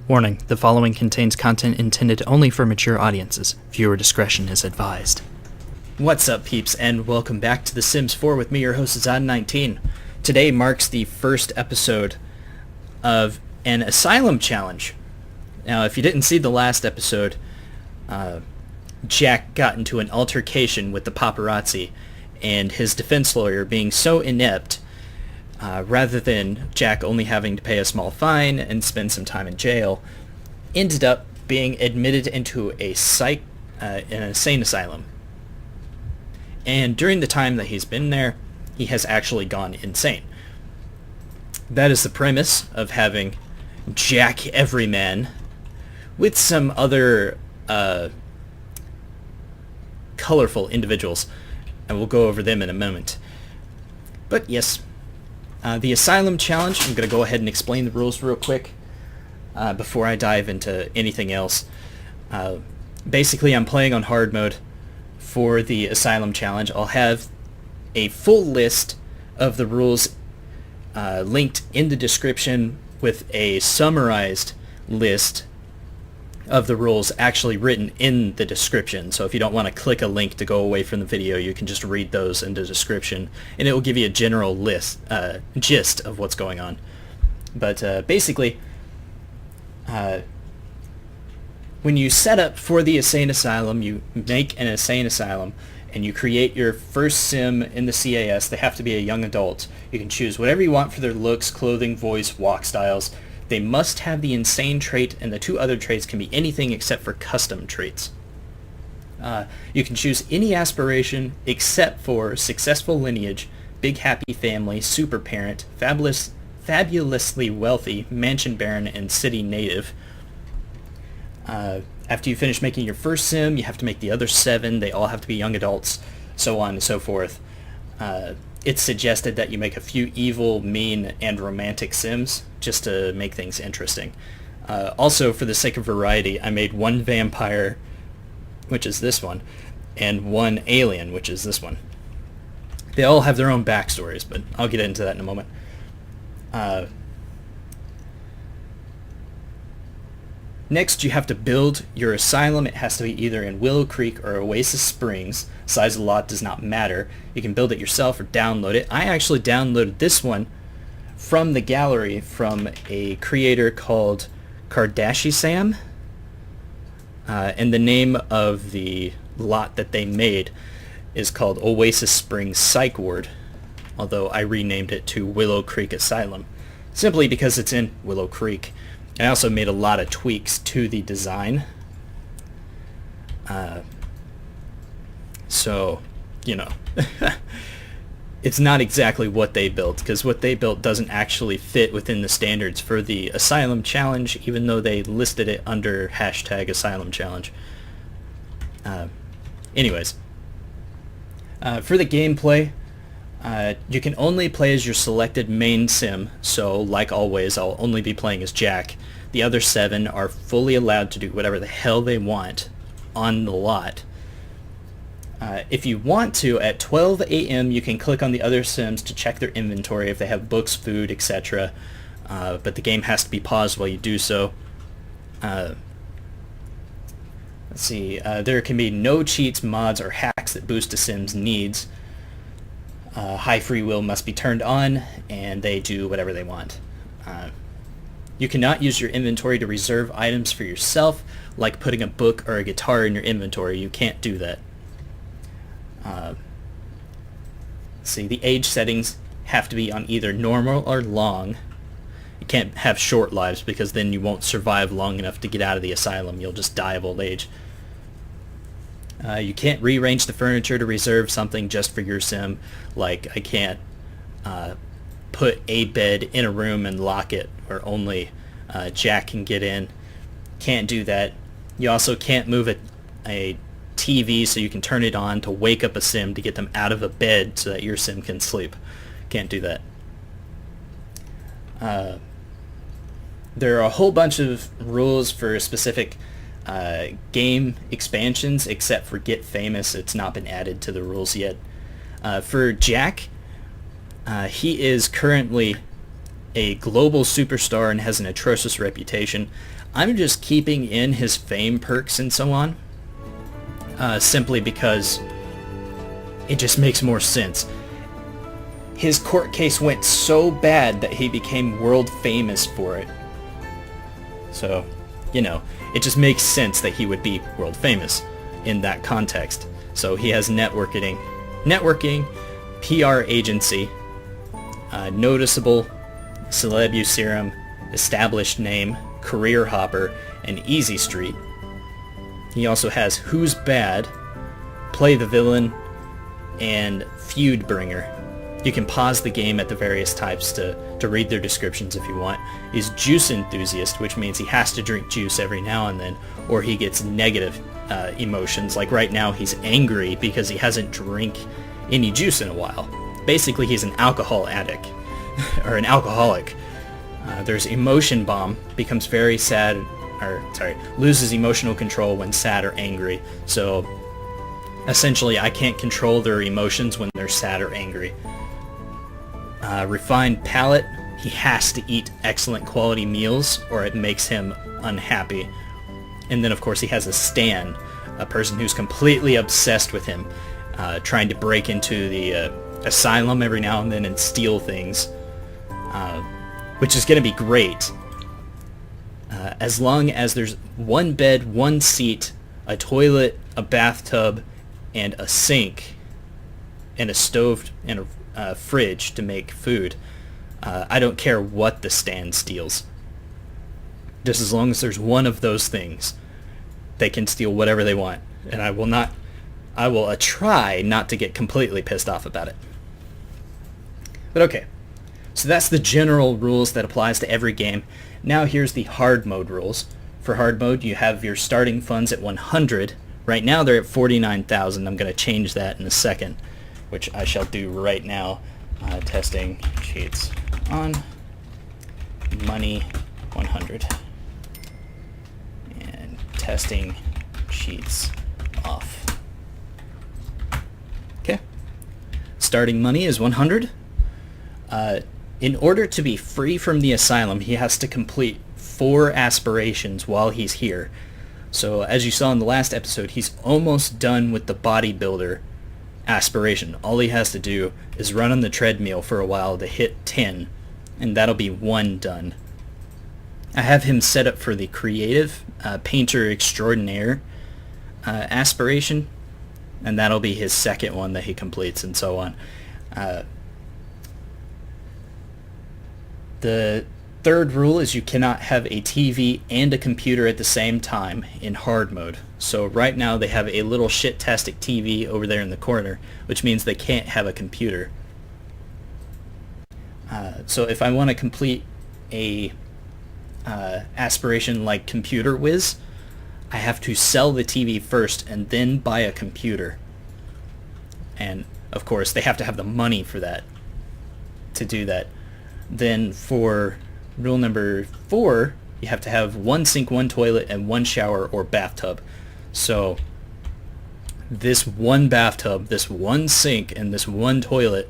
Warning, the following contains content intended only for mature audiences. Viewer discretion is advised. What's up, peeps, and welcome back to The Sims 4 with me, your host, Zod19. Today marks the first episode of an Asylum challenge. Now, if you didn't see the last episode, Jack got into an altercation with the paparazzi, and his defense lawyer, being so inept, rather than Jack only having to pay a small fine and spend some time in jail, ended up being admitted into a an insane asylum. And during the time that he's been there, he has actually gone insane. That is the premise of having Jack Everyman with some other colorful individuals, and we'll go over them in a moment. But yes, the Asylum challenge, I'm going to go ahead and explain the rules real quick before I dive into anything else. Basically, I'm playing on hard mode for the Asylum challenge. I'll have a full list of the rules linked in the description with a summarized list of the rules actually written in the description. So if you don't want to click a link to go away from the video, you can just read those in the description, and it will give you a general gist of what's going on. But basically, when you set up for the insane asylum, you make an insane asylum, and you create your first sim in the CAS. They have to be a young adult. You can choose whatever you want for their looks, clothing, voice, walk styles. They must have the insane trait, and the two other traits can be anything except for custom traits. You can choose any aspiration except for successful lineage, big happy family, super parent, fabulously wealthy, mansion baron, and city native. After you finish making your first sim, you have to make the other 7. They all have to be young adults, so on and so forth. It's suggested that you make a few evil, mean, and romantic sims just to make things interesting. Also, for the sake of variety, I made 1 vampire, which is this one, and 1 alien, which is this one. They all have their own backstories, but I'll get into that in a moment. Next, you have to build your asylum. It has to be either in Willow Creek or Oasis Springs. Size of the lot does not matter. You can build it yourself or download it. I actually downloaded this one from the gallery from a creator called Kardashisam. And the name of the lot that they made is called Oasis Springs Psych Ward, although I renamed it to Willow Creek Asylum, simply because it's in Willow Creek. I also made a lot of tweaks to the design. So, you know, it's not exactly what they built, because what they built doesn't actually fit within the standards for the Asylum challenge, even though they listed it under hashtag Asylum challenge. Anyways, for the gameplay, you can only play as your selected main sim, so like always, I'll only be playing as Jack. The other 7 are fully allowed to do whatever the hell they want on the lot. If you want to, at 12 a.m. you can click on the other sims to check their inventory if they have books, food, etc. But the game has to be paused while you do so. Let's see, there can be no cheats, mods, or hacks that boost a sim's needs. High free will must be turned on, and they do whatever they want. You cannot use your inventory to reserve items for yourself, like putting a book or a guitar in your inventory. You can't do that. See, the age settings have to be on either normal or long. You can't have short lives, because then you won't survive long enough to get out of the asylum. You'll just die of old age. You can't rearrange the furniture to reserve something just for your sim. Like, I can't put a bed in a room and lock it, or only Jack can get in. Can't do that. You also can't move a TV so you can turn it on to wake up a sim to get them out of a bed so that your sim can sleep. Can't do that. There are a whole bunch of rules for specific game expansions, except for Get Famous. It's not been added to the rules yet. For Jack, he is currently a global superstar and has an atrocious reputation. I'm just keeping in his fame perks and so on, simply because it just makes more sense. His court case went so bad that he became world famous for it. So, you know, it just makes sense that he would be world famous in that context. So he has networking, PR agency, noticeable, celeb serum, established name, career hopper, and easy street. He also has who's bad, play the villain, and feud bringer. You can pause the game at the various types to read their descriptions if you want. He's juice enthusiast, which means he has to drink juice every now and then, or he gets negative emotions. Like right now, he's angry because he hasn't drank any juice in a while. Basically, he's an alcohol addict, or an alcoholic. There's emotion bomb, becomes very sad, loses emotional control when sad or angry. So essentially, I can't control their emotions when they're sad or angry. Refined palate, he has to eat excellent quality meals or it makes him unhappy. And then of course he has a stan, a person who's completely obsessed with him, trying to break into the asylum every now and then and steal things, which is going to be great. As long as there's one bed, one seat, a toilet, a bathtub, and a sink, and a stove, and a fridge to make food. I don't care what the stand steals. Just as long as there's one of those things, they can steal whatever they want. And I will try not to get completely pissed off about it. But okay, so that's the general rules that applies to every game. Now here's the hard mode rules. For hard mode, you have your starting funds at 100. Right now they're at 49,000. I'm going to change that in a second, which I shall do right now. Testing cheats on, money 100, and testing cheats off. Okay. Starting money is 100. In order to be free from the asylum, he has to complete 4 aspirations while he's here. So as you saw in the last episode, he's almost done with the bodybuilder aspiration. All he has to do is run on the treadmill for a while to hit 10, and that'll be 1 done. I have him set up for the creative painter extraordinaire aspiration, and that'll be his second one that he completes, and so on. The third rule is you cannot have a TV and a computer at the same time in hard mode. So right now they have a little shit-tastic TV over there in the corner, which means they can't have a computer. So if I want to complete a aspiration like Computer Whiz, I have to sell the TV first and then buy a computer. And of course they have to have the money for that, to do that. Then for rule number 4, you have to have 1 sink, 1 toilet, and 1 shower or bathtub. So this 1 bathtub, this 1 sink, and this 1 toilet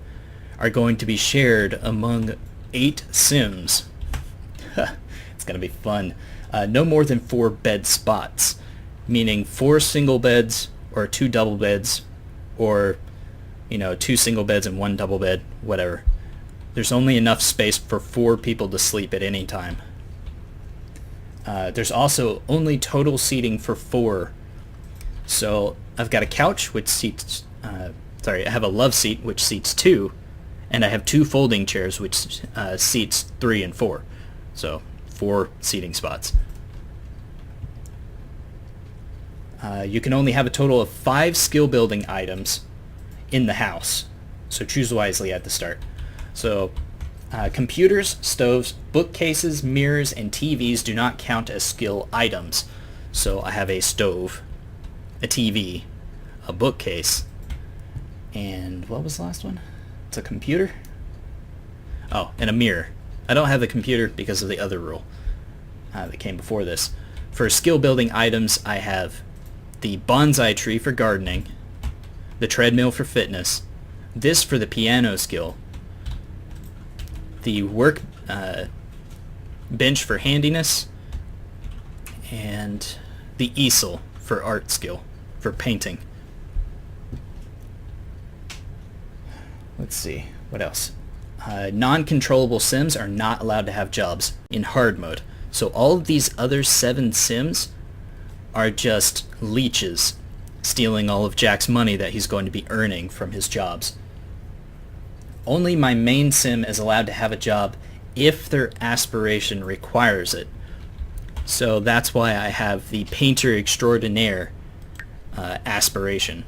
are going to be shared among 8 Sims. It's going to be fun. No more than 4 bed spots, meaning 4 single beds or 2 double beds, or 2 single beds and 1 double bed, whatever. There's only enough space for 4 people to sleep at any time. There's also only total seating for 4. So I've got a couch which seats, I have a love seat which seats 2, and I have 2 folding chairs which seats 3 and 4. So 4 seating spots. You can only have a total of 5 skill building items in the house. So choose wisely at the start. So computers, stoves, bookcases, mirrors, and TVs do not count as skill items. So I have a stove, a TV, a bookcase, and what was the last one? It's a computer? Oh, and a mirror. I don't have the computer because of the other rule that came before this. For skill building items, I have the bonsai tree for gardening, the treadmill for fitness, this for the piano skill, the bench for handiness, and the easel for art skill, for painting. Let's see, what else? Non-controllable sims are not allowed to have jobs in hard mode. So all of these other 7 sims are just leeches, stealing all of Jack's money that he's going to be earning from his jobs. Only my main sim is allowed to have a job if their aspiration requires it. So that's why I have the painter extraordinaire aspiration,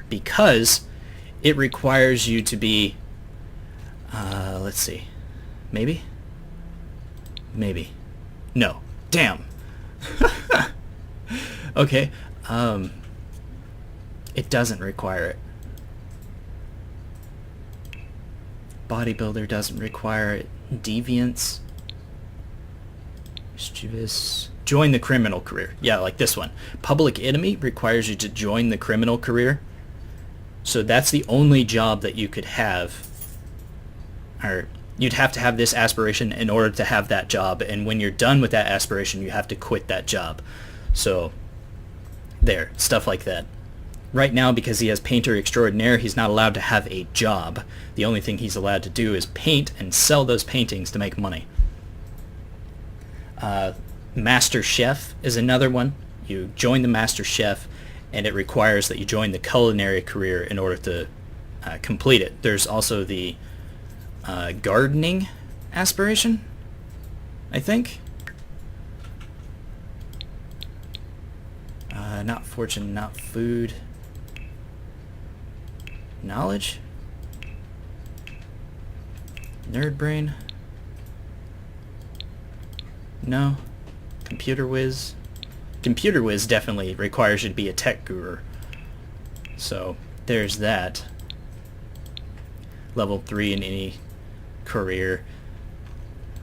because it requires you to be, let's see, maybe? No. Damn. Okay. It doesn't require it. Bodybuilder doesn't require it. Deviance. Mischievous. Join the criminal career. Yeah, like this one. Public enemy requires you to join the criminal career. So that's the only job that you could have. Or you'd have to have this aspiration in order to have that job. And when you're done with that aspiration, you have to quit that job. So there, stuff like that. Right now, because he has painter extraordinaire, he's not allowed to have a job. The only thing he's allowed to do is paint and sell those paintings to make money. Master chef is another one. You join the master chef, and it requires that you join the culinary career in order to complete it. There's also the gardening aspiration, I think. Not fortune, not food. Knowledge? Nerd brain? No. Computer Whiz? Computer Whiz definitely requires you to be a tech guru. So, there's that. Level 3 in any career.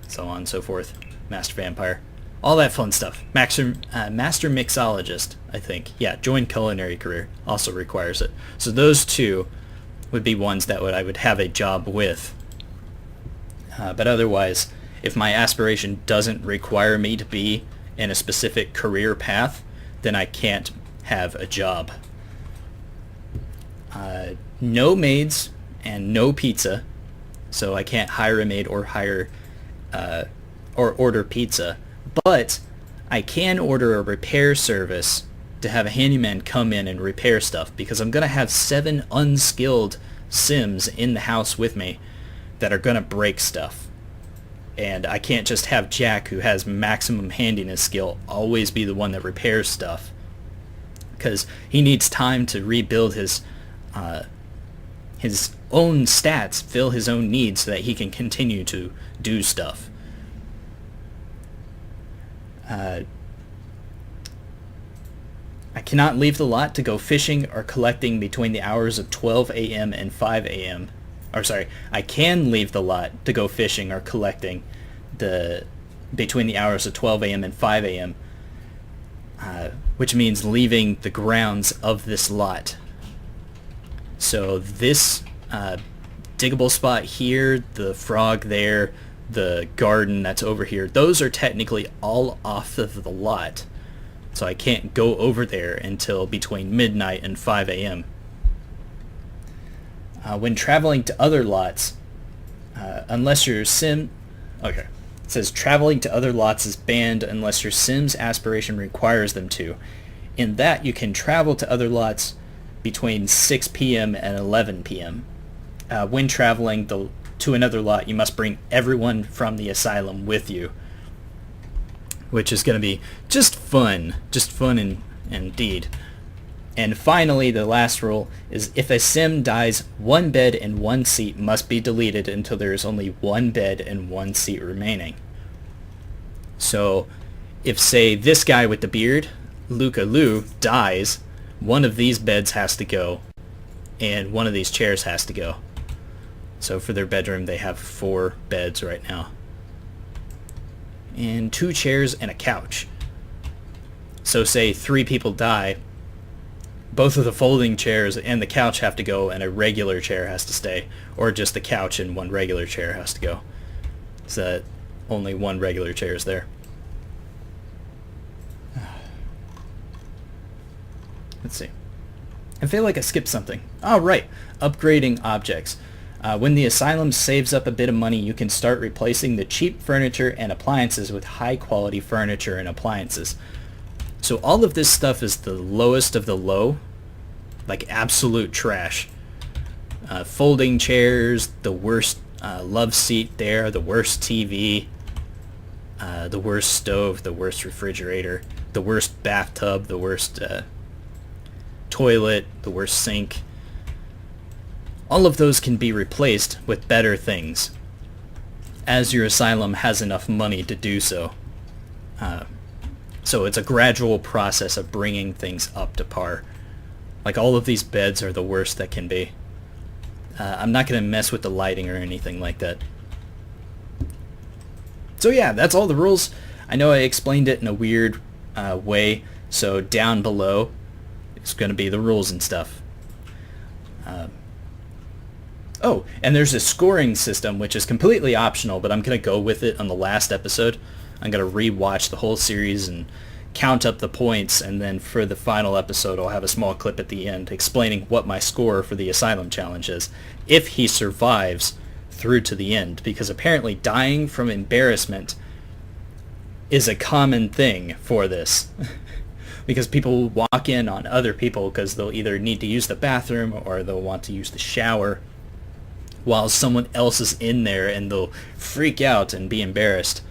So on and so forth. Master Vampire. All that fun stuff. Master Mixologist, I think. Yeah, join culinary career. Also requires it. So those two would be ones that I would have a job with. But otherwise, if my aspiration doesn't require me to be in a specific career path, then I can't have a job. No maids and no pizza, so I can't hire a maid or order pizza. But I can order a repair service to have a handyman come in and repair stuff, because I'm going to have 7 unskilled sims in the house with me that are going to break stuff. And I can't just have Jack, who has maximum handiness skill, always be the one that repairs stuff, because he needs time to rebuild his own stats, fill his own needs, so that he can continue to do stuff. I cannot leave the lot to go fishing or collecting between the hours of 12 a.m. and 5 a.m. Or sorry, I can leave the lot to go fishing or collecting between the hours of 12 a.m. and 5 a.m., which means leaving the grounds of this lot. So this diggable spot here, the frog there, the garden that's over here, those are technically all off of the lot. So I can't go over there until between midnight and 5 a.m. When traveling to other lots, unless your sim... Okay. It says traveling to other lots is banned unless your sim's aspiration requires them to. In that, you can travel to other lots between 6 p.m. and 11 p.m. When traveling to another lot, you must bring everyone from the asylum with you, which is going to be just fun indeed. And finally, the last rule is if a sim dies, 1 bed and 1 seat must be deleted until there is only 1 bed and 1 seat remaining. So if, say, this guy with the beard, Luca Lou, dies, one of these beds has to go and one of these chairs has to go. So for their bedroom, they have 4 beds right now. And 2 chairs and a couch. So say 3 people die, both of the folding chairs and the couch have to go, and a regular chair has to stay, or just the couch and 1 regular chair has to go. So only one regular chair is there. Let's see. I feel like I skipped something. Oh, right. Upgrading objects. When the asylum saves up a bit of money, you can start replacing the cheap furniture and appliances with high-quality furniture and appliances. So all of this stuff is the lowest of the low, like absolute trash. Folding chairs, the worst love seat there, the worst TV, the worst stove, the worst refrigerator, the worst bathtub, the worst toilet, the worst sink. All of those can be replaced with better things, as your asylum has enough money to do so. So it's a gradual process of bringing things up to par. Like all of these beds are the worst that can be. I'm not going to mess with the lighting or anything like that. So yeah, that's all the rules. I know I explained it in a weird way, so down below it's going to be the rules and stuff. Oh, and there's a scoring system, which is completely optional, but I'm going to go with it on the last episode. I'm going to re-watch the whole series and count up the points, and then for the final episode I'll have a small clip at the end explaining what my score for the Asylum challenge is, if he survives through to the end, because apparently dying from embarrassment is a common thing for this. Because people walk in on other people because they'll either need to use the bathroom or they'll want to use the shower while someone else is in there, and they'll freak out and be embarrassed.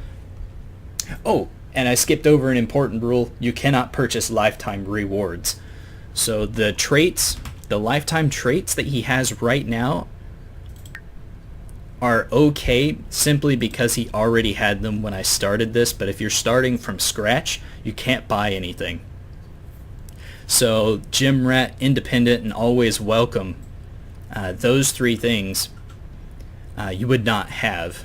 Oh, and I skipped over an important rule. You cannot purchase lifetime rewards. So the traits, the lifetime traits that he has right now are okay simply because he already had them when I started this, but if you're starting from scratch, you can't buy anything. So gym rat, independent, and always welcome, those three things you would not have,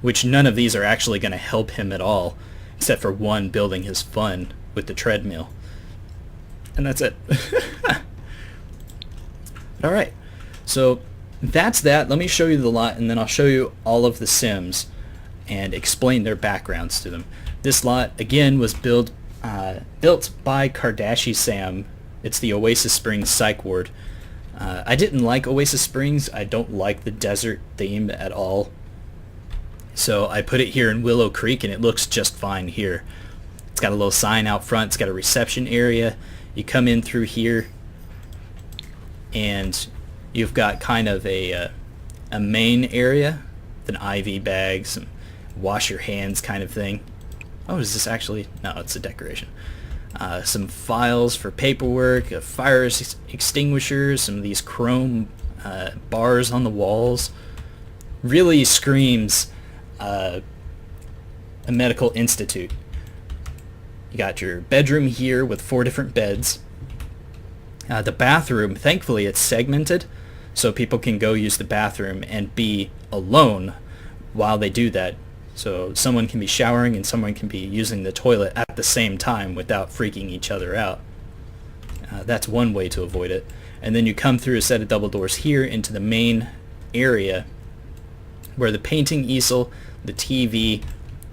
which none of these are actually going to help him at all, except for one, building his fun with the treadmill. And that's it. Alright, so that's that. Let me show you the lot, and then I'll show you all of the Sims and explain their backgrounds to them. This lot, again, was built by Kardashisam. It's the Oasis Springs Psych ward. I didn't like Oasis Springs. I don't like the desert theme at all. So I put it here in Willow Creek, and it looks just fine here. It's got a little sign out front. It's got a reception area. You come in through here, and you've got kind of a main area with an IV bag, some wash your hands kind of thing. Oh, is this actually? No, it's a decoration. Some files for paperwork, a fire extinguisher, some of these chrome bars on the walls. Really screams a medical institute. You got your bedroom here with 4 different beds. The bathroom, thankfully it's segmented, so people can go use the bathroom and be alone while they do that. So someone can be showering and someone can be using the toilet at the same time without freaking each other out. That's one way to avoid it. And then you come through a set of double doors here into the main area where the painting easel, the TV,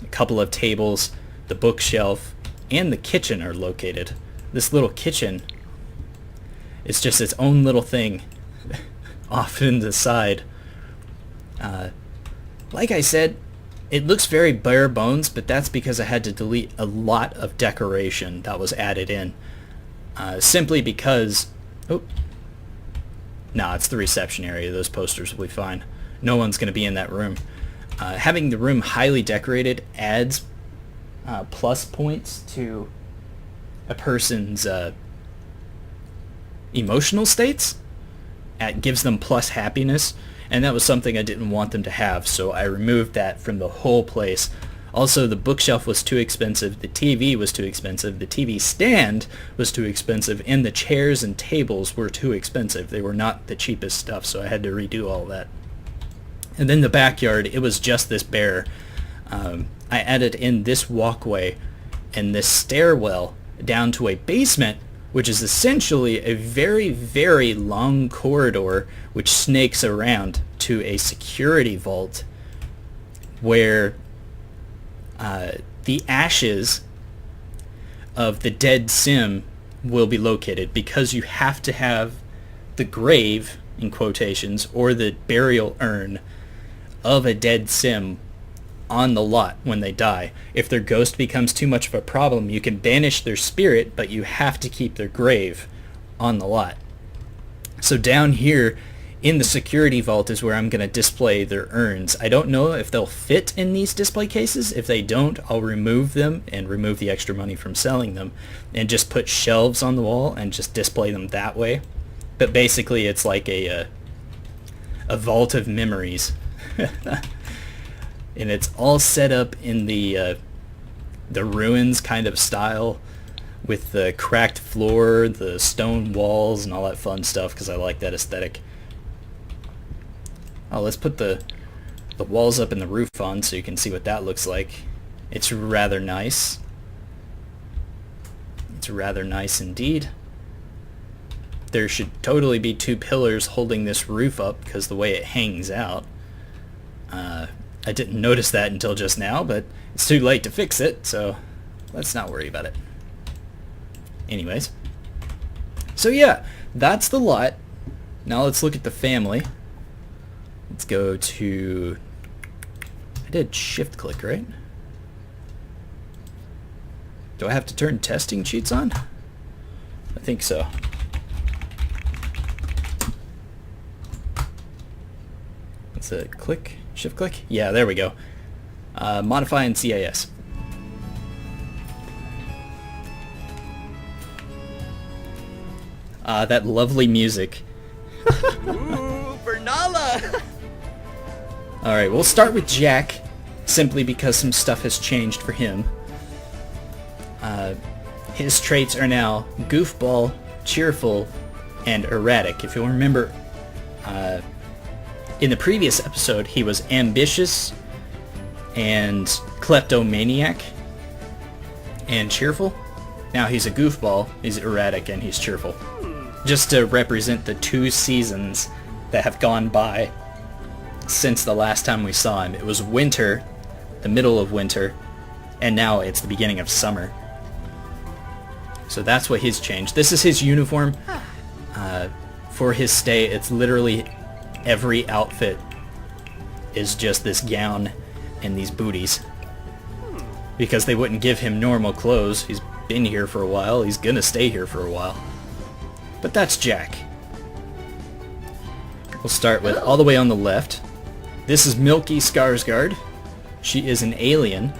a couple of tables, the bookshelf, and the kitchen are located. This little kitchen is just its own little thing off in the side. Like I said, it looks very bare bones, but that's because I had to delete a lot of decoration that was added in. Simply because... Oh. No, it's the reception area. Those posters will be fine. No one's going to be in that room. Having the room highly decorated adds plus points to a person's emotional states. It gives them plus happiness. And that was something I didn't want them to have, so I removed that from the whole place. Also, the bookshelf was too expensive, the TV was too expensive, the TV stand was too expensive, and the chairs and tables were too expensive. They were not the cheapest stuff, so I had to redo all that. And then the backyard, it was just this bare. I added in this walkway and this stairwell down to a basement, which is essentially a very, very long corridor which snakes around to a security vault where the ashes of the dead sim will be located, because you have to have the grave, in quotations, or the burial urn of a dead sim on the lot when they die. If their ghost becomes too much of a problem, you can banish their spirit, but you have to keep their grave on the lot. So down here in the security vault is where I'm going to display their urns. I don't know if they'll fit in these display cases. If they don't, I'll remove them and remove the extra money from selling them and just put shelves on the wall and just display them that way. But basically it's like a vault of memories. And it's all set up in the ruins kind of style, with the cracked floor, the stone walls, and all that fun stuff, because I like that aesthetic. Oh, let's put the walls up and the roof on so you can see what that looks like. It's rather nice. It's rather nice indeed. There should totally be 2 pillars holding this roof up because the way it hangs out. I didn't notice that until just now, but it's too late to fix it, so let's not worry about it. Anyways. So yeah, that's the lot. Now let's look at the family. Let's go to... I did shift click, right? Do I have to turn testing cheats on? I think so. Let's click, shift click. Yeah, there we go. Modify in CIS. That lovely music. Ooh, Bernala! Alright, we'll start with Jack, simply because some stuff has changed for him. His traits are now goofball, cheerful, and erratic. If you'll remember, in the previous episode, he was ambitious and kleptomaniac and cheerful. Now he's a goofball, he's erratic, and he's cheerful. Just to represent the 2 seasons that have gone by since the last time we saw him. It was winter, the middle of winter, and now it's the beginning of summer. So that's what he's changed. This is his uniform. For his stay, it's literally every outfit is just this gown and these booties. Because they wouldn't give him normal clothes. He's been here for a while. He's gonna stay here for a while. But that's Jack. We'll start with all the way on the left. This is Milky Skarsgård. She is an alien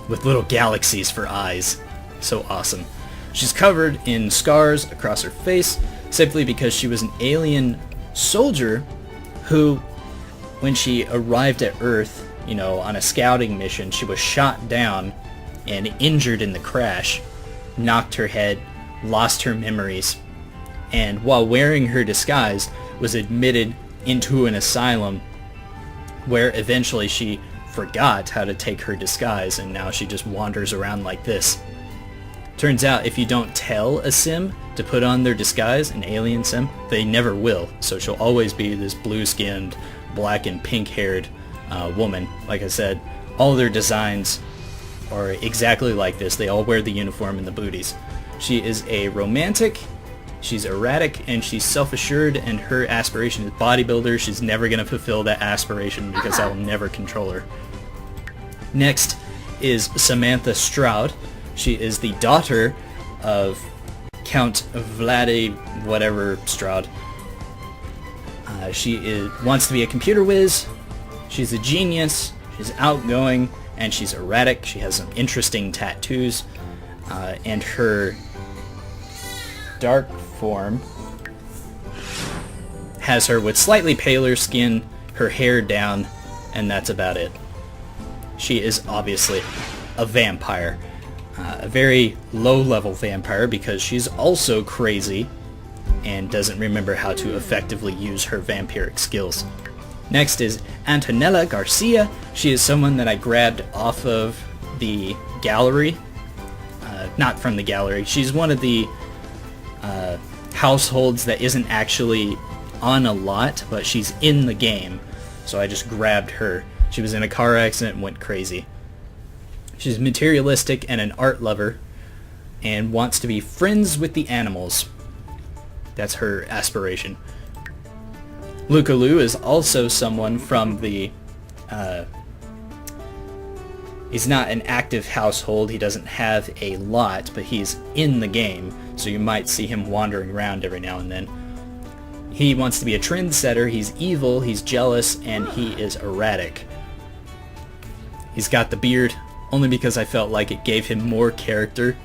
with little galaxies for eyes. So awesome. She's covered in scars across her face simply because she was an alien soldier who, when she arrived at Earth, you know, on a scouting mission, she was shot down and injured in the crash, knocked her head, lost her memories, and while wearing her disguise was admitted into an asylum where eventually she forgot how to take her disguise, and now she just wanders around like this. Turns out if you don't tell a sim to put on their disguise, an alien sim, they never will. So she'll always be this blue-skinned, black and pink-haired woman. Like I said, all their designs are exactly like this. They all wear the uniform and the booties. She is a romantic, she's erratic, and she's self-assured, and her aspiration is bodybuilder. She's never going to fulfill that aspiration because I will never control her. Next is Samantha Stroud. She is the daughter of Count Vladi whatever Stroud. She wants to be a computer whiz. She's a genius. She's outgoing, and she's erratic. She has some interesting tattoos, and her dark form has her with slightly paler skin, her hair down, and that's about it. She is obviously a vampire. A very low-level vampire because she's also crazy and doesn't remember how to effectively use her vampiric skills. Next is Antonella Garcia. She is someone that I grabbed off of the gallery. Not from the gallery. She's one of the households that isn't actually on a lot, but she's in the game. So I just grabbed her She was in a car accident and went crazy. She's materialistic and an art lover and wants to be friends with the animals. That's her aspiration. Lucalu is also someone from the... he's not an active household. He doesn't have a lot, but he's in the game, so you might see him wandering around every now and then. He wants to be a trendsetter. He's evil, he's jealous, and he is erratic. He's got the beard, only because I felt like it gave him more character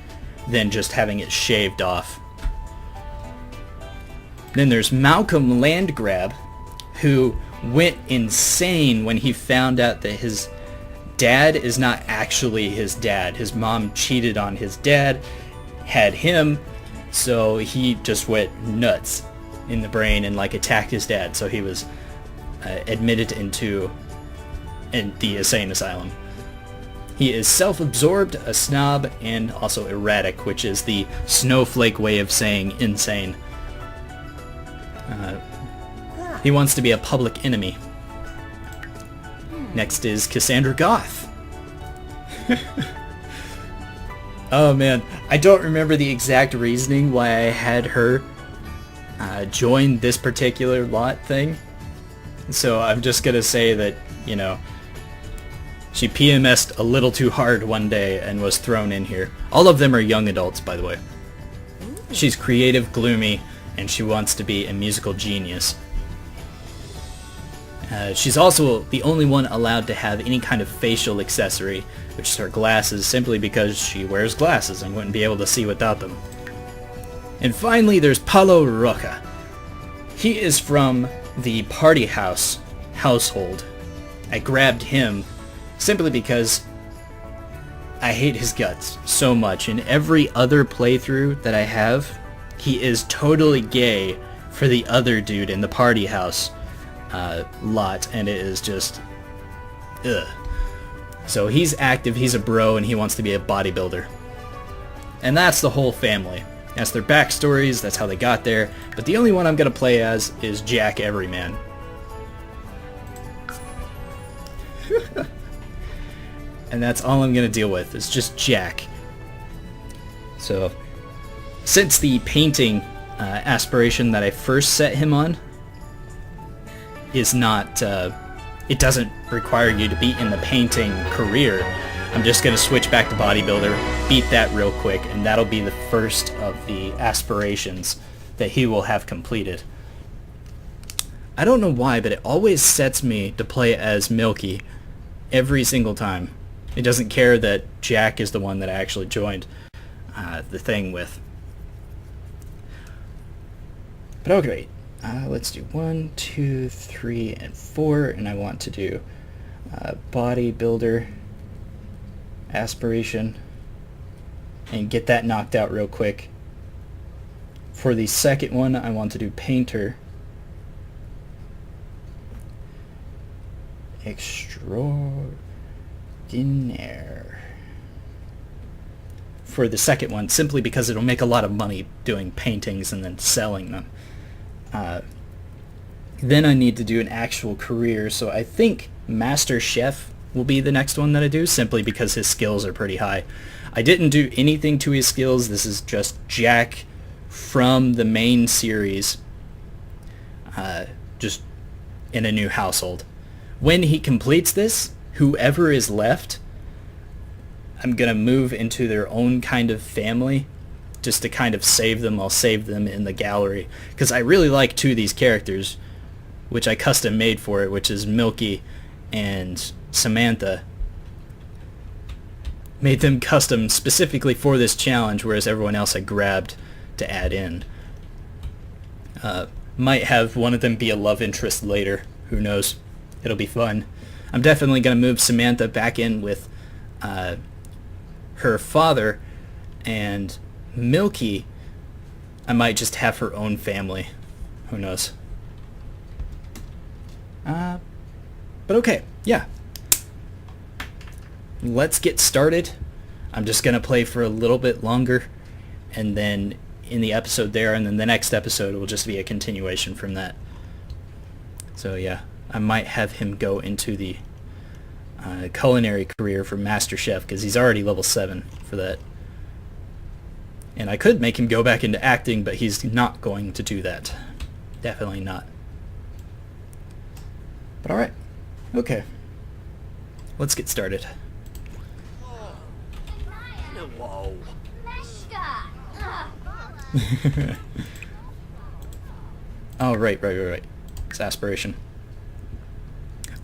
than just having it shaved off. Then there's Malcolm Landgrab, who went insane when he found out that his dad is not actually his dad. His mom cheated on his dad, had him, so he just went nuts in the brain and like attacked his dad. So he was admitted into the insane asylum. He is self-absorbed, a snob, and also erratic, which is the snowflake way of saying insane. He wants to be a public enemy. Next is Cassandra Goth. Oh man, I don't remember the exact reasoning why I had her join this particular lot thing. So I'm just gonna say that, you know, she PMS'd a little too hard one day and was thrown in here. All of them are young adults, by the way. She's creative, gloomy, and she wants to be a musical genius. She's also the only one allowed to have any kind of facial accessory, which is her glasses, simply because she wears glasses and wouldn't be able to see without them. And finally, there's Paulo Roca. He is from the party house household. I grabbed him simply because I hate his guts so much. In every other playthrough that I have, he is totally gay for the other dude in the party house lot, and it is just ugh. So he's active, he's a bro, and he wants to be a bodybuilder. And that's the whole family. That's their backstories, that's how they got there. But the only one I'm going to play as is Jack Everyman. And that's all I'm going to deal with, is just Jack. So, since the painting aspiration that I first set him on is not, it doesn't require you to be in the painting career, I'm just going to switch back to bodybuilder, beat that real quick, and that'll be the first of the aspirations that he will have completed. I don't know why, but it always sets me to play as Milky every single time. It doesn't care that Jack is the one that I actually joined the thing with. But okay, let's do 1, 2, 3, and 4, and I want to do bodybuilder aspiration and get that knocked out real quick. For the second one, I want to do painter extraordinaire. For the second one, simply because it'll make a lot of money doing paintings and then selling them. Then I need to do an actual career, so I think Master Chef will be the next one that I do, simply because his skills are pretty high. I didn't do anything to his skills. This is just Jack from the main series, just in a new household. When he completes this, whoever is left, I'm going to move into their own kind of family just to kind of save them. I'll save them in the gallery because I really like two of these characters, which I custom made for it, which is Milky and Samantha. Made them custom specifically for this challenge, whereas everyone else I grabbed to add in. Might have one of them be a love interest later. Who knows? It'll be fun. I'm definitely going to move Samantha back in with her father, and Milky, I might just have her own family. Who knows? But okay, yeah. Let's get started. I'm just going to play for a little bit longer, and then in the episode there, and then the next episode will just be a continuation from that. So yeah, I might have him go into the culinary career for Master Chef, because he's already level 7 for that. And I could make him go back into acting, but he's not going to do that. Definitely not. But alright. Okay. Let's get started. Whoa. Oh, right. It's aspiration.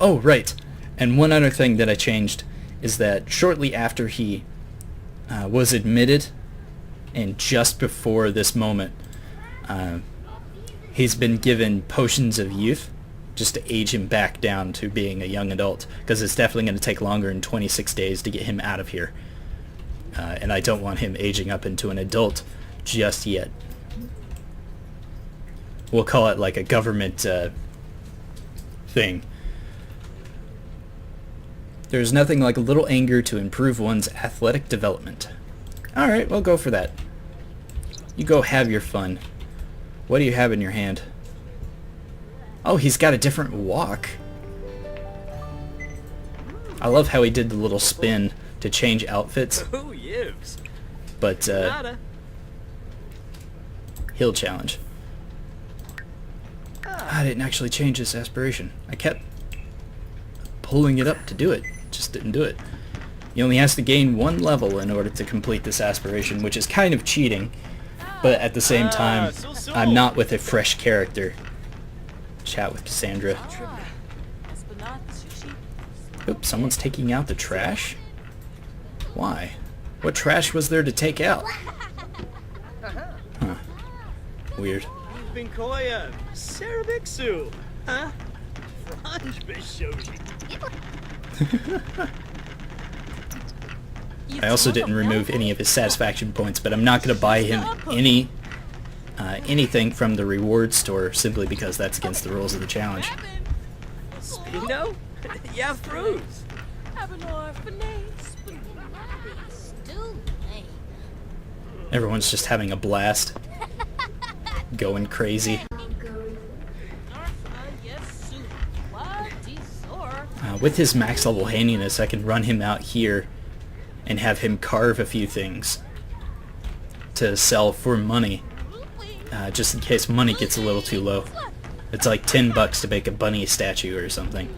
Oh, right. And one other thing that I changed is that shortly after he was admitted, and just before this moment, he's been given potions of youth just to age him back down to being a young adult, because it's definitely going to take longer than 26 days to get him out of here. And I don't want him aging up into an adult just yet. We'll call it like a government thing. There's nothing like a little anger to improve one's athletic development. Alright, we'll go for that. You go have your fun. What do you have in your hand? Oh, he's got a different walk. I love how he did the little spin to change outfits. Ooh, yibs. But, hill challenge. I didn't actually change this aspiration. I kept pulling it up to do it. Just didn't do it. He only has to gain 1 level in order to complete this aspiration, which is kind of cheating. But at the same time, I'm not with a fresh character. Chat with Cassandra. Oops, someone's taking out the trash? Why? What trash was there to take out? Huh. Weird. Vinkoya, Sarabixu, huh? Franj Bishoji. I also didn't remove any of his satisfaction points, but I'm not going to buy him anything from the reward store simply because that's against the rules of the challenge. Spino? Yeah, fruits. Everyone's just having a blast. Going crazy. With his max level handiness, I can run him out here and have him carve a few things to sell for money, just in case money gets a little too low. It's like $10 to make a bunny statue or something.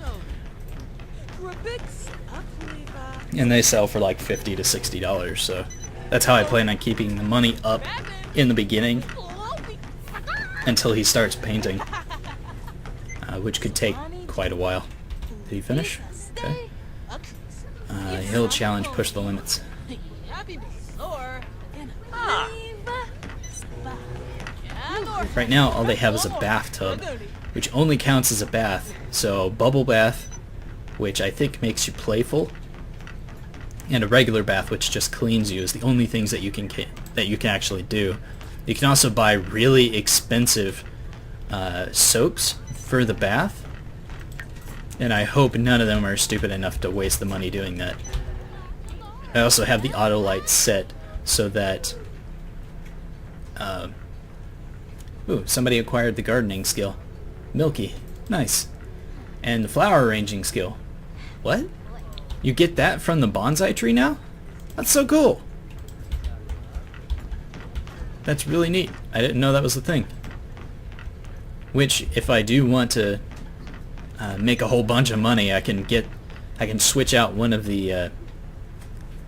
And they sell for like $50 to $60, so that's how I plan on keeping the money up in the beginning until he starts painting, which could take quite a while. Did he finish? Okay. Hill challenge, push the limits. Right now, all they have is a bathtub, which only counts as a bath. So, bubble bath, which I think makes you playful, and a regular bath, which just cleans you, is the only things that you can actually do. You can also buy really expensive soaps for the bath, and I hope none of them are stupid enough to waste the money doing that. I also have the auto light set so that ooh, somebody acquired the gardening skill. Milky. Nice. And the flower arranging skill. What? You get that from the bonsai tree now? That's so cool. That's really neat. I didn't know that was a thing. Which, if I do want to make a whole bunch of money, I can switch out one of the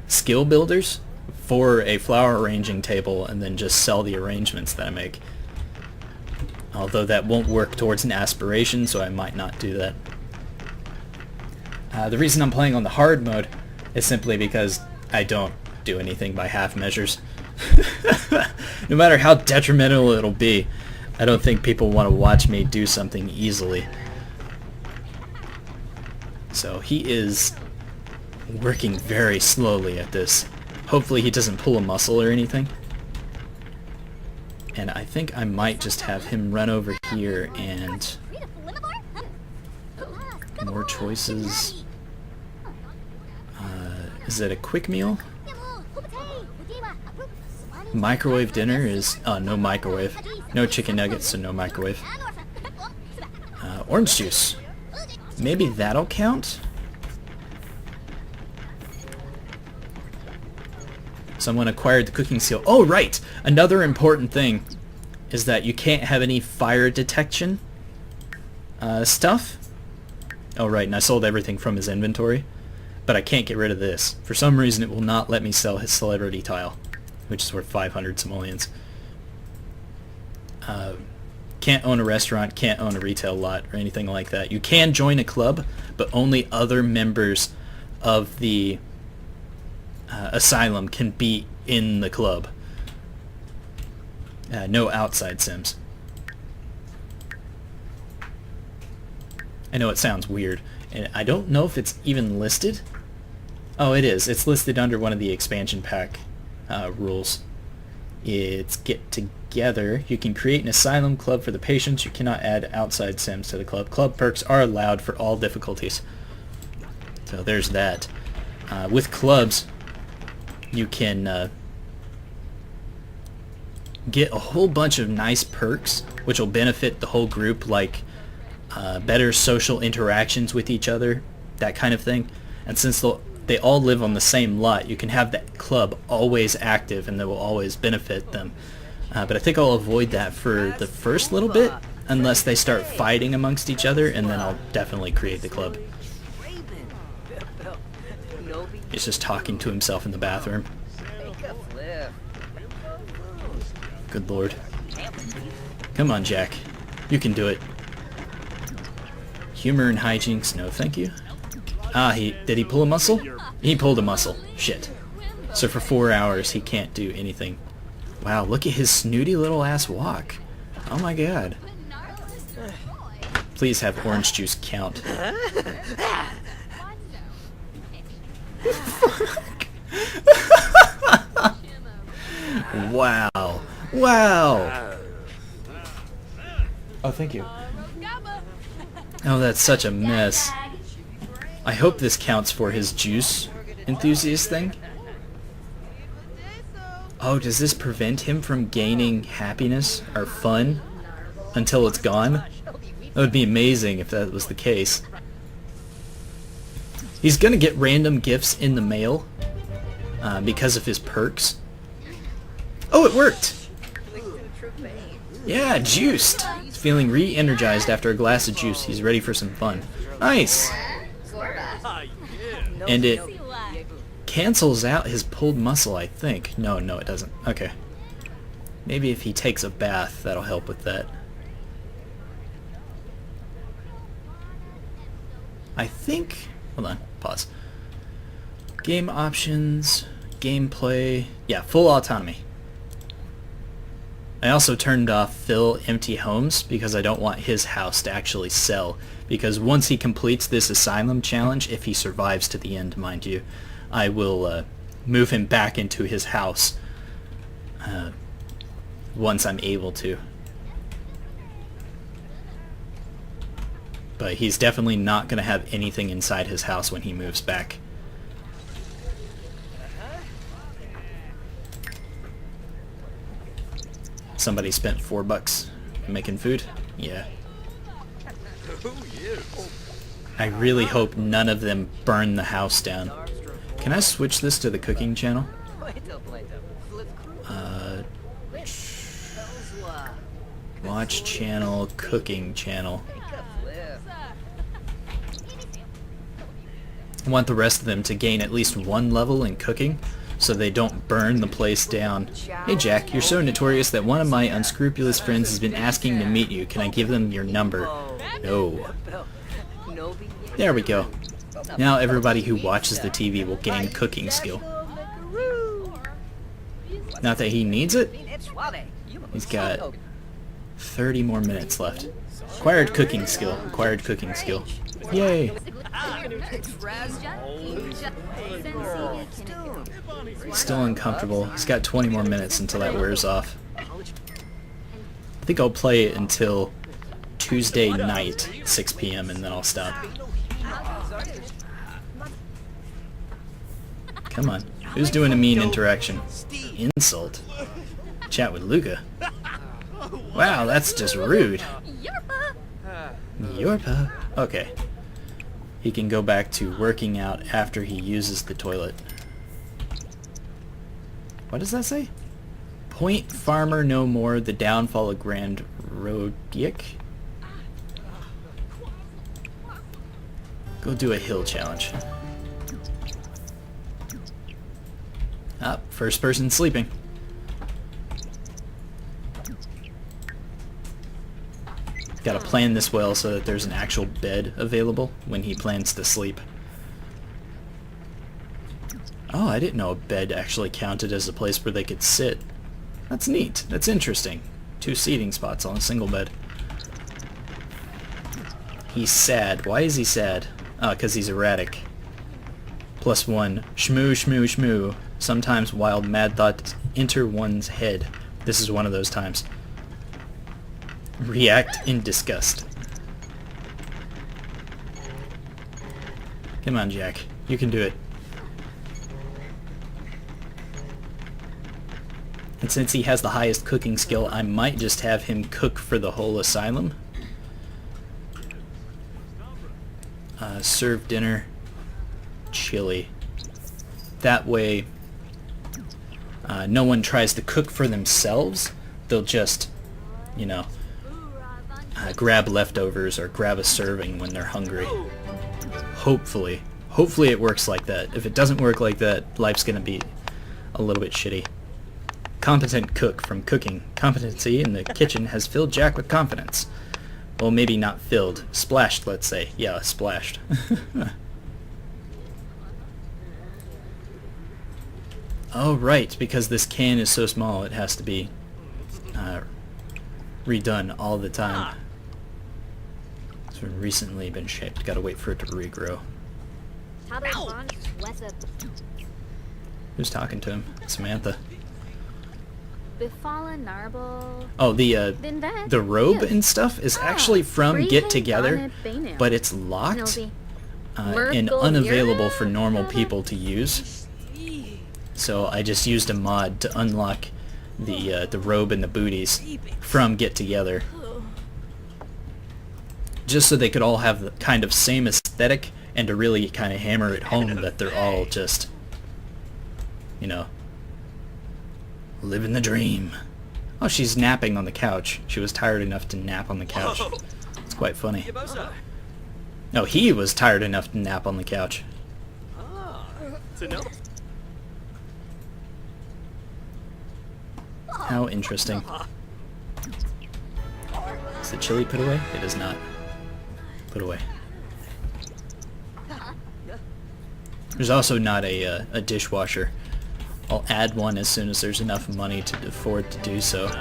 skill builders for a flower arranging table and then just sell the arrangements that I make. Although that won't work towards an aspiration, so I might not do that. The reason I'm playing on the hard mode is simply because I don't do anything by half measures. No matter how detrimental it'll be, I don't think people want to watch me do something easily. So he is working very slowly at this. Hopefully he doesn't pull a muscle or anything. And I think I might just have him run over here and... more choices. Is it a quick meal? Microwave dinner is... oh, no microwave. No chicken nuggets, so no microwave. Orange juice. Maybe that'll count? Someone acquired the cooking skill. Oh, right! Another important thing is that you can't have any fire detection stuff. Oh, right, and I sold everything from his inventory. But I can't get rid of this. For some reason, it will not let me sell his celebrity tile, which is worth 500 simoleons. Can't own a restaurant, can't own a retail lot, or anything like that. You can join a club, but only other members of the Asylum can be in the club. No outside sims. I know it sounds weird, and I don't know if it's even listed. Oh, it is. It's listed under one of the expansion pack rules. It's get together. You can create an asylum club for the patients. You cannot add outside sims to the club. Club perks are allowed for all difficulties. So there's that. With clubs, you can get a whole bunch of nice perks, which will benefit the whole group, like better social interactions with each other, that kind of thing. And since they all live on the same lot, you can have that club always active and that will always benefit them. But I think I'll avoid that for the first little bit, unless they start fighting amongst each other, and then I'll definitely create the club. He's just talking to himself in the bathroom. Good lord. Come on, Jack. You can do it. Humor and hijinks, no thank you. Ah, did he pull a muscle? He pulled a muscle. Shit. So for 4 hours he can't do anything. Wow, look at his snooty little ass walk. Oh my god. Please have orange juice count. Wow. Wow. Oh, thank you. Oh, that's such a mess. I hope this counts for his juice enthusiast thing. Oh, does this prevent him from gaining happiness or fun until it's gone? That would be amazing if that was the case. He's gonna get random gifts in the mail because of his perks. Oh, it worked! Yeah, juiced! He's feeling re-energized after a glass of juice. He's ready for some fun. Nice! And it cancels out his pulled muscle, I think. No, it doesn't. Okay. Maybe if he takes a bath, that'll help with that. I think... Hold on. Pause. Game options. Gameplay. Yeah, full autonomy. I also turned off fill empty homes because I don't want his house to actually sell. Because once he completes this Asylum challenge, if he survives to the end, mind you, I will move him back into his house once I'm able to. But he's definitely not going to have anything inside his house when he moves back. Somebody spent $4 making food? Yeah. I really hope none of them burn the house down. Can I switch this to the cooking channel? Watch channel, cooking channel. I want the rest of them to gain at least 1 level in cooking, so they don't burn the place down. Hey Jack, you're so notorious that one of my unscrupulous friends has been asking to meet you. Can I give them your number? No. There we go. Now everybody who watches the TV will gain cooking skill. Not that he needs it. He's got 30 more minutes left. Acquired cooking skill. Acquired cooking skill. Yay! Still uncomfortable. He's got 20 more minutes until that wears off. I think I'll play it until Tuesday night, 6 p.m. and then I'll stop. Come on. Who's doing a mean interaction? Insult. Chat with Luca. Wow, that's just rude. Yorpa. Okay. He can go back to working out after he uses the toilet. What does that say? Point farmer no more, the downfall of Grand Rodiak. Go do a hill challenge. Ah, first person sleeping. Gotta plan this well so that there's an actual bed available when he plans to sleep. Oh, I didn't know a bed actually counted as a place where they could sit. That's neat. That's interesting. 2 seating spots on a single bed. He's sad. Why is he sad? Oh, because he's erratic. +1. Shmoo, shmoo, shmoo. Sometimes wild mad thoughts enter one's head. This is one of those times. React in disgust. Come on, Jack. You can do it. And since he has the highest cooking skill, I might just have him cook for the whole asylum. Serve dinner. Chili. That way, no one tries to cook for themselves. They'll just, you know, grab leftovers or grab a serving when they're hungry. Hopefully. Hopefully it works like that. If it doesn't work like that, life's gonna be a little bit shitty. Competent cook from cooking. Competency in the kitchen has filled Jack with confidence. Well, maybe not filled. Splashed, let's say. Yeah, splashed. Oh, right, because this can is so small, it has to be redone all the time. It's recently been shaped. Gotta wait for it to regrow. Who's talking to him? Samantha. Oh, the robe and stuff is actually from Get Together, but it's locked and unavailable for normal people to use. So I just used a mod to unlock the robe and the booties from Get Together, just so they could all have the kind of same aesthetic and to really kind of hammer it home that they're all just, you know, living the dream. Oh, she's napping on the couch. She was tired enough to nap on the couch. It's quite funny. No, he was tired enough to nap on the couch. How interesting. Is the chili put away? It is not. Put away. There's also not a dishwasher. I'll add one as soon as there's enough money to afford to do so.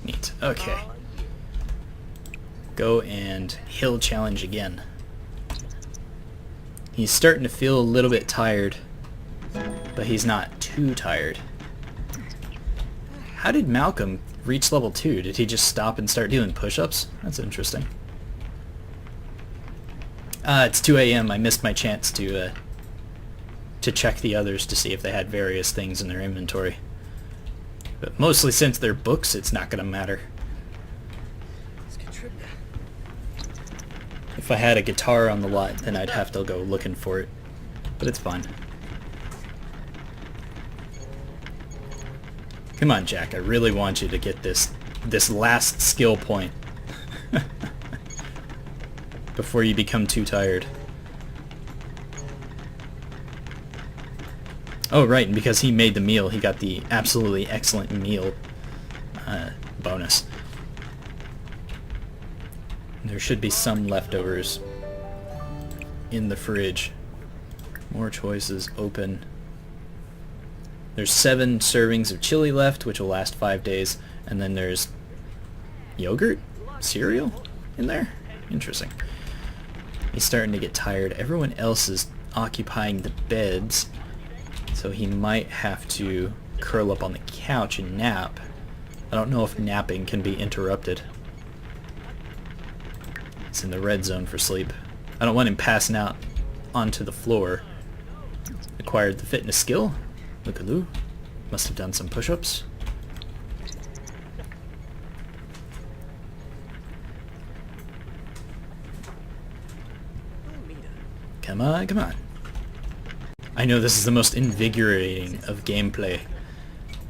Neat. Okay. Go and hill challenge again. He's starting to feel a little bit tired, but he's not too tired. How did Malcolm reach level 2? Did he just stop and start doing push-ups? That's interesting. It's 2 a.m. I missed my chance to check the others to see if they had various things in their inventory. But mostly since they're books, it's not going to matter. If I had a guitar on the lot, then I'd have to go looking for it. But it's fine. Come on, Jack. I really want you to get this last skill point before you become too tired. Oh, right, and because he made the meal, he got the absolutely excellent meal bonus. There should be some leftovers in the fridge. More choices, open. There's 7 servings of chili left, which will last 5 days, and then there's yogurt? Cereal in there? Interesting. He's starting to get tired. Everyone else is occupying the beds, so he might have to curl up on the couch and nap. I don't know if napping can be interrupted. It's in the red zone for sleep. I don't want him passing out onto the floor. Acquired the fitness skill. Look-a-loo. Must have done some push-ups. Come on, come on. I know this is the most invigorating of gameplay.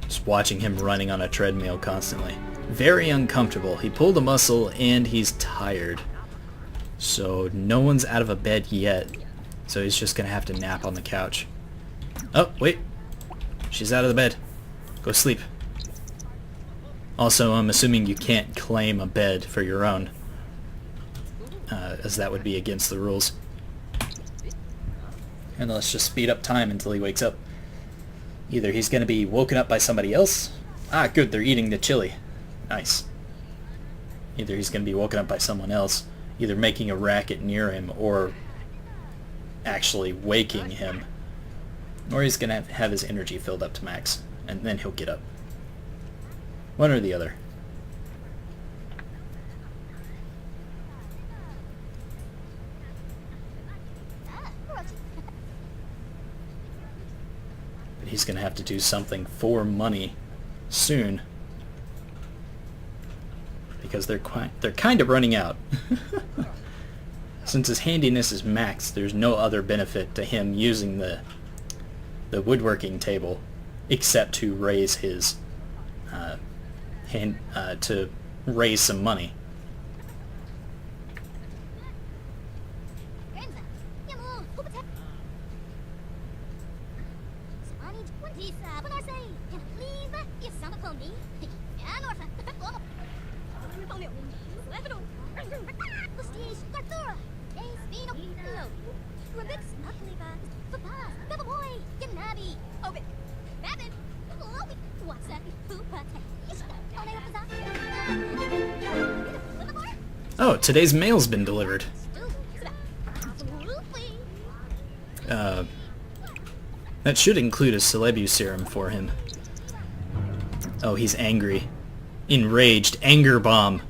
Just watching him running on a treadmill constantly. Very uncomfortable. He pulled a muscle and he's tired. So no one's out of a bed yet. So he's just gonna have to nap on the couch. Oh, wait. She's out of the bed. Go sleep. Also, I'm assuming you can't claim a bed for your own. As that would be against the rules. And let's just speed up time until he wakes up. Either he's going to be woken up by somebody else. Ah, good, they're eating the chili. Nice. Either he's going to be woken up by someone else, either making a racket near him or actually waking him. Or he's going to have his energy filled up to max, and then he'll get up. One or the other. But he's going to have to do something for money soon. Because they're kind of running out. Since his handiness is maxed, there's no other benefit to him using the woodworking table except to raise his to raise some money. Oh, today's mail's been delivered. That should include a Celebu serum for him. Oh, he's angry. Enraged. Anger bomb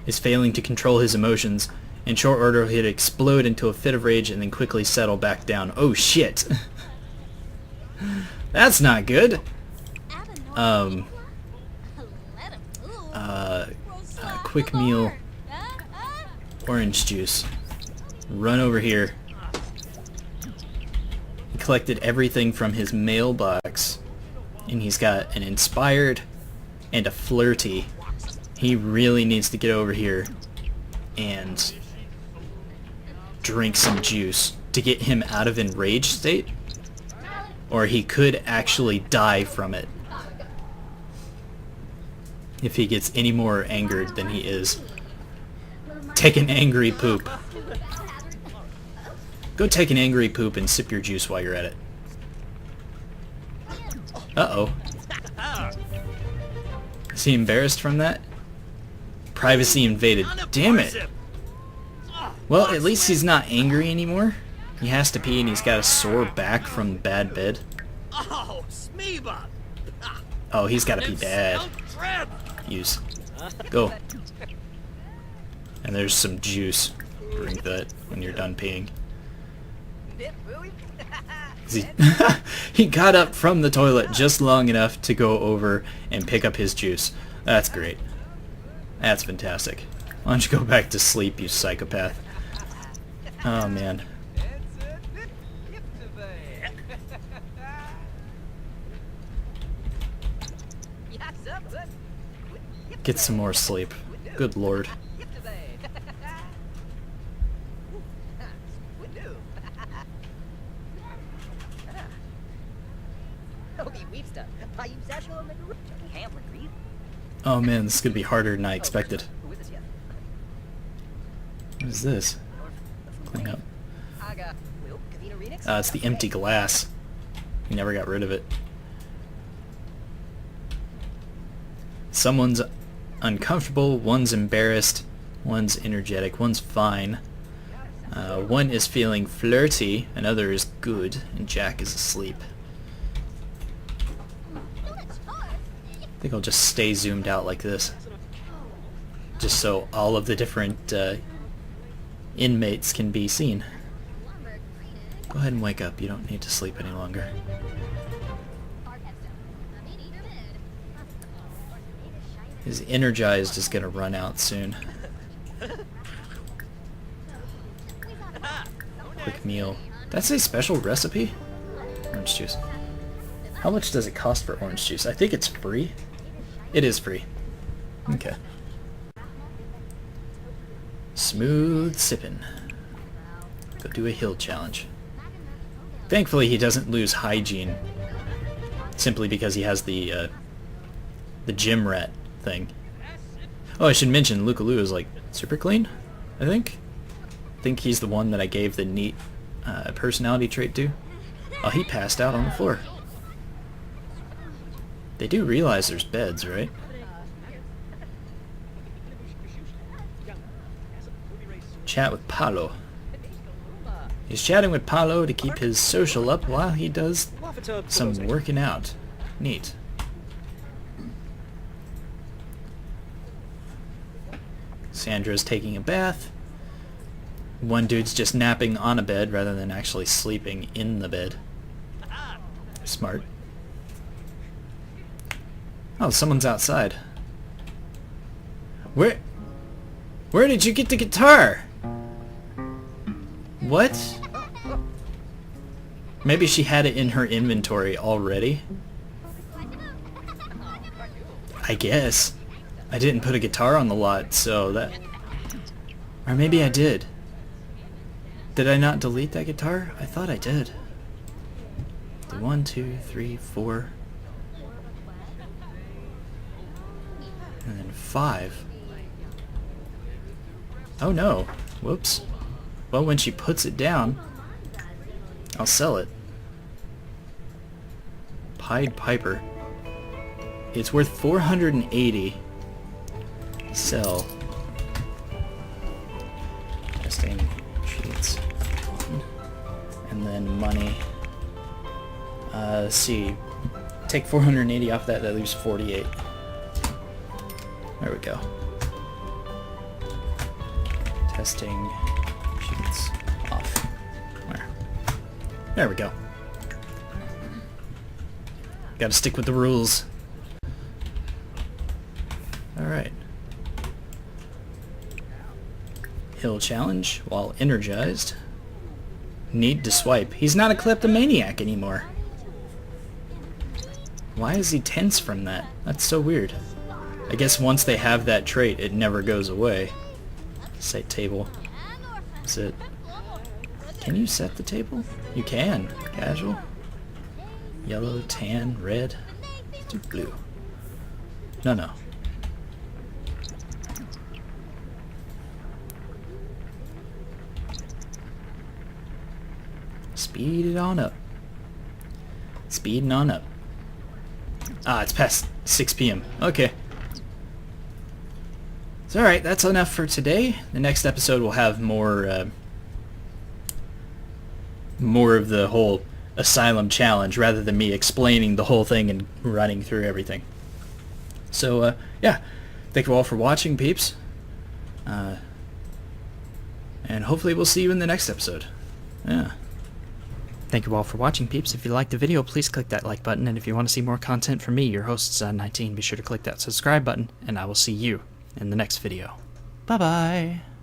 is failing to control his emotions. In short order, he'd explode into a fit of rage and then quickly settle back down. Oh, shit. That's not good. Quick meal. Orange juice. Run over here. He collected everything from his mailbox. And he's got an inspired and a flirty. He really needs to get over here and drink some juice to get him out of enraged state. Or he could actually die from it. If he gets any more angered than he is. Take an angry poop. Go take an angry poop and sip your juice while you're at it. Uh-oh. Is he embarrassed from that? Privacy invaded. Damn it. Well, at least he's not angry anymore. He has to pee and he's got a sore back from the bad bed. Oh, he's got to pee bad. Use. Go. And there's some juice. Drink that when you're done peeing. He got up from the toilet just long enough to go over and pick up his juice. That's great. That's fantastic. Why don't you go back to sleep, you psychopath? Oh, man. Get some more sleep. Good lord. Oh man, this is gonna be harder than I expected. What is this? Clean up. It's the empty glass. We never got rid of it. Someone's uncomfortable, one's embarrassed, one's energetic, one's fine. One is feeling flirty, another is good, and Jack is asleep. I think I'll just stay zoomed out like this. Just so all of the different inmates can be seen. Go ahead and wake up. You don't need to sleep any longer. His energized is going to run out soon. Quick meal. That's a special recipe? Orange juice. How much does it cost for orange juice? I think it's free. It is free. Okay. Smooth sippin'. Go do a hill challenge. Thankfully he doesn't lose hygiene simply because he has the gym rat thing. Oh, I should mention Lukaloo is like super clean, I think. I think he's the one that I gave the neat personality trait to. Oh, he passed out on the floor. They do realize there's beds, right? Chat with Paolo. He's chatting with Paolo to keep his social up while he does some working out. Neat. Sandra's taking a bath. One dude's just napping on a bed rather than actually sleeping in the bed. Smart. Oh, someone's outside. Where did you get the guitar? What? Maybe she had it in her inventory already? I guess. I didn't put a guitar on the lot, so that... Or maybe I did. Did I not delete that guitar? I thought I did. 1, 2, 3, 4... And then 5. Oh no. Whoops. Well, when she puts it down, I'll sell it. Pied Piper. It's worth 480. Sell. Testing sheets. And then money. Let's see. Take 480 off that leaves 48. There we go. Testing sheets off. There we go. Gotta stick with the rules. Alright. Hill challenge while energized. Need to swipe. He's not a kleptomaniac anymore. Why is he tense from that? That's so weird. I guess once they have that trait, it never goes away. Set table. Sit. Can you set the table? You can. Casual. Yellow, tan, red. Let's do blue. No. Speed it on up. Speeding on up. Ah, it's past 6 p.m. Okay. So, alright, that's enough for today. The next episode will have more of the whole Asylum challenge rather than me explaining the whole thing and running through everything. So, yeah. Thank you all for watching, peeps. And hopefully we'll see you in the next episode. Yeah. Thank you all for watching, peeps. If you liked the video, please click that like button. And if you want to see more content from me, your host, Zod19, be sure to click that subscribe button. And I will see you in the next video. Bye-bye.